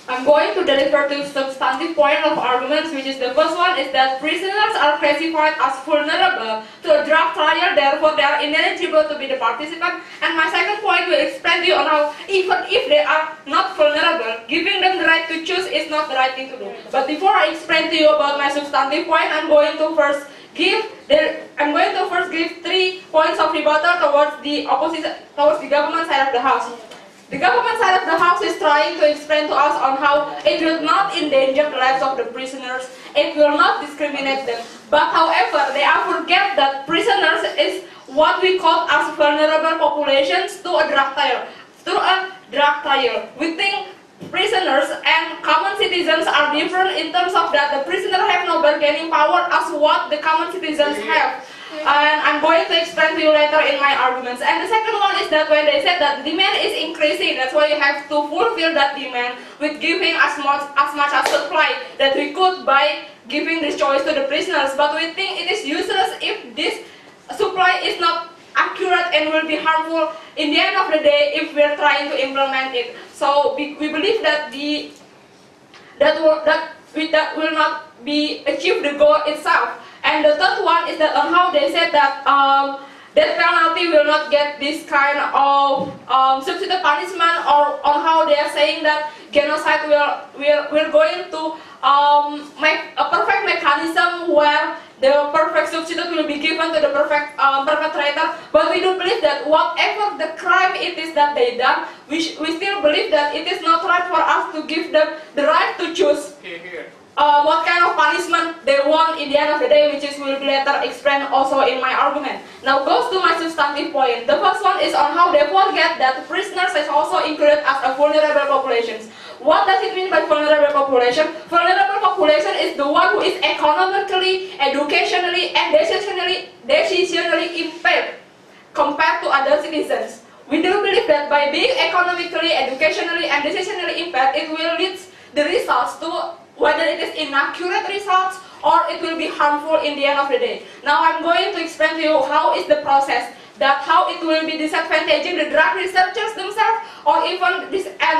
I'm going to deliver two substantive point of arguments, which is the first one is that prisoners are classified as vulnerable to a drug trial, therefore they are ineligible to be the participant. And my second point will explain to you on how even if they are not vulnerable, giving them the right to choose is not the right thing to do. But before I explain to you about my substantive point, I'm going to first give 3 points of rebuttal towards the government side of the house. The government side of the house is trying to explain to us on how it will not endanger the lives of the prisoners, it will not discriminate them. But however, they are forget that prisoners is what we call as vulnerable populations to a drug trial. We think prisoners and common citizens are different in terms of that the prisoner have no bargaining power as what the common citizens have. And I'm going to explain to you later in my arguments. And the second one is that when they said that demand is increasing, that's why you have to fulfill that demand with giving as much as supply that we could by giving this choice to the prisoners. But we think it is useless if this supply is not accurate and will be harmful in the end of the day if we are trying to implement it. So we believe that that will not be achieve the goal itself. And the third one is that on how they said that death penalty will not get this kind of substitute punishment, or on how they are saying that genocide we're going to make a perfect mechanism where the perfect substitute will be given to the perfect perpetrator. But we do believe that whatever the crime it is that they done, we still believe that it is not right for us to give them the right to choose what kind of punishment they want in the end of the day, which will be later explained also in my argument. Now goes to my substantive point. The first one is on how they forget that prisoners is also included as a vulnerable population. What does it mean by vulnerable population? Vulnerable population is the one who is economically, educationally, and decisionally impaired compared to other citizens. We do believe that by being economically, educationally, and decisionally impaired, it will lead the results to whether it is inaccurate results or it will be harmful in the end of the day. Now I'm going to explain to you how is the process, that how it will be disadvantaging the drug researchers themselves, or even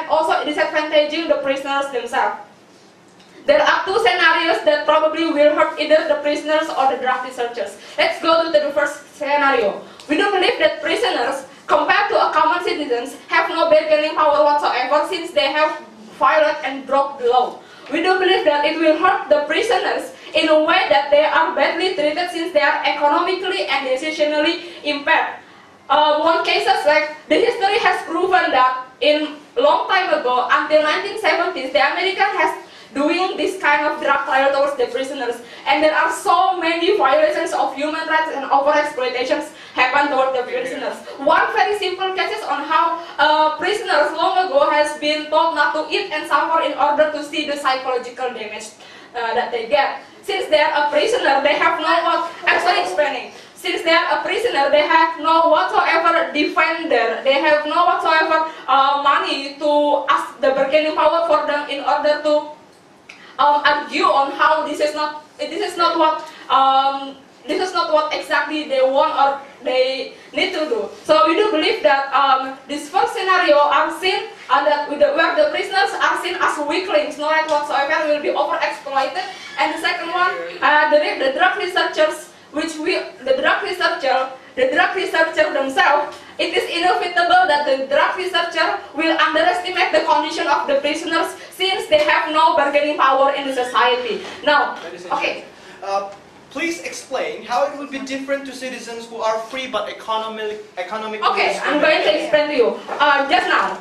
also disadvantaging the prisoners themselves. There are two scenarios that probably will hurt either the prisoners or the drug researchers. Let's go to the first scenario. We do believe that prisoners, compared to a common citizens, have no bargaining power whatsoever since they have violated and broke the law. We do believe that it will hurt the prisoners in a way that they are badly treated since they are economically and decisionally impaired. One case is like the history has proven that in long time ago, until 1970s, the American has doing this kind of drug trial towards the prisoners, and there are so many violations of human rights and overexploitations happen toward the prisoners. One very simple case is on how prisoners long ago has been told not to eat and suffer in order to see the psychological damage that they get. Since they are a prisoner, they have no Since they are a prisoner, they have no whatsoever defender. They have no whatsoever money to ask the bargaining power for them in order to argue on how this is not what exactly they want or they need to do. So we do believe that this first scenario are seen where the prisoners are seen as weaklings, no right whatsoever, will be overexploited. And the second one, the drug researchers, the drug researcher themselves, it is inevitable that the drug researcher will underestimate the condition of the prisoners since they have no bargaining power in the society. Now, okay. Please explain how it would be different to citizens who are free but economically. Okay, I'm going to explain to you. Just now,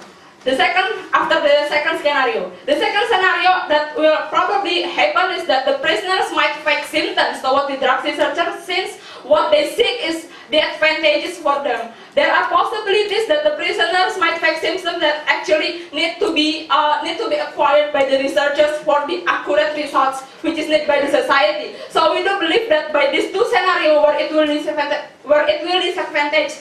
after the second scenario. The second scenario that will probably happen is that the prisoners might fake symptoms toward the drug researchers since what they seek is the advantages for them. There are possibilities that the prisoners might fake symptoms that actually need to be acquired by the researchers for the accurate results which is needed by the society. So we do believe that by these two scenarios where it will disadvantage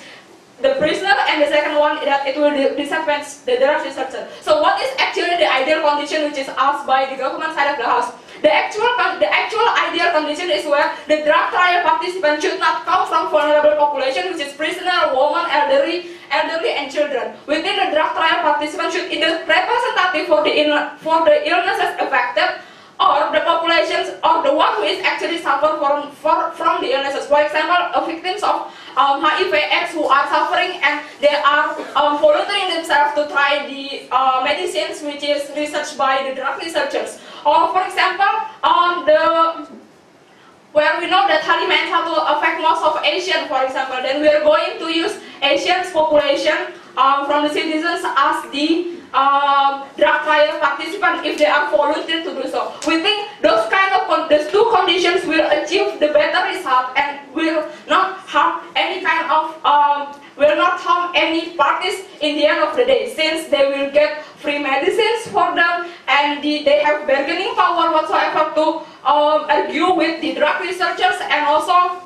the prisoner, and the second one that it will disadvantage the drug researcher. So what is actually the ideal condition which is asked by the government side of the house? The actual ideal condition is where the drug trial participants should not come from vulnerable population, which is prisoner, women, elderly, and children. Within the drug trial, participants should either representative for the illnesses affected, or the populations, or the one who is actually suffer from the illnesses. For example, victims of HIV/AIDS who are suffering and they are volunteering themselves to try the medicines which is researched by the drug researchers. Or for example, where we know that H5N1 affect most of Asian, for example, then we are going to use Asian's population from the citizens as the drug trial participant if they are volunteer to do so. We think those these two conditions will achieve the better result and will not harm any any parties in the end of the day, since they will get free medicines for them and they have bargaining power whatsoever to argue with the drug researchers, and also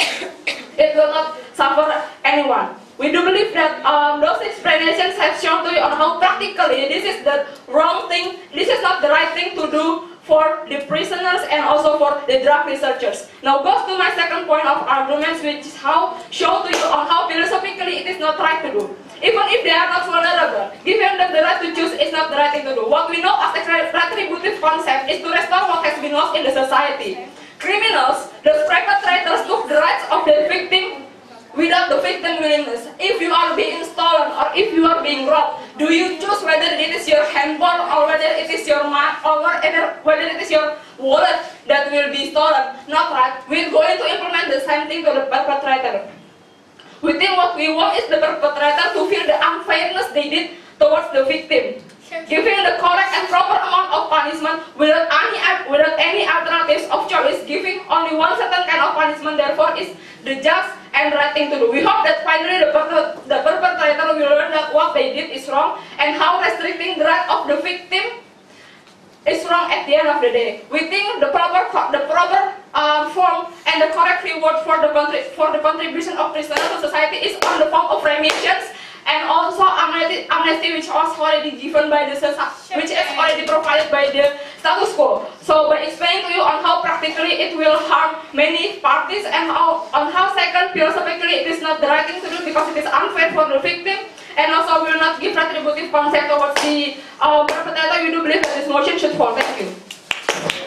it will not suffer anyone. We do believe that those explanations have shown to you on how practically this is the wrong thing, this is not the right thing to do for the prisoners and also for the drug researchers. Now goes to my second point of arguments, which is show to you on how philosophically it is not right to do. Even if they are not vulnerable, giving them the right to choose is not the right thing to do. What we know as a retributive concept is to restore what has been lost in the society. Criminals, the perpetrators, took the rights of their victim without the victim's willingness. If you are being stolen or if you are being robbed, do you choose whether it is your handball or whether it is your whether it is your wallet that will be stolen? Not right. We're going to implement the same thing to the perpetrator. We think what we want is the perpetrator to feel the unfairness they did towards the victim. Giving the correct and proper amount of punishment without any alternatives of choice, giving only one certain kind of punishment, therefore is the just and right thing to do. We hope that finally the perpetrator will learn that what they did is wrong and how restricting the right of the victim is wrong at the end of the day. We think the proper form and the correct reward for the contribution of prisoners to society is on the form of remissions and also amnesty, which was already given by the which is already provided by the status quo. So by explaining to you on how practically it will harm many parties and on how second philosophically it is not the right thing to do because it is unfair for the victim and also will not give retributive concept towards the perpetrator, we do believe that this motion should fall. Thank you.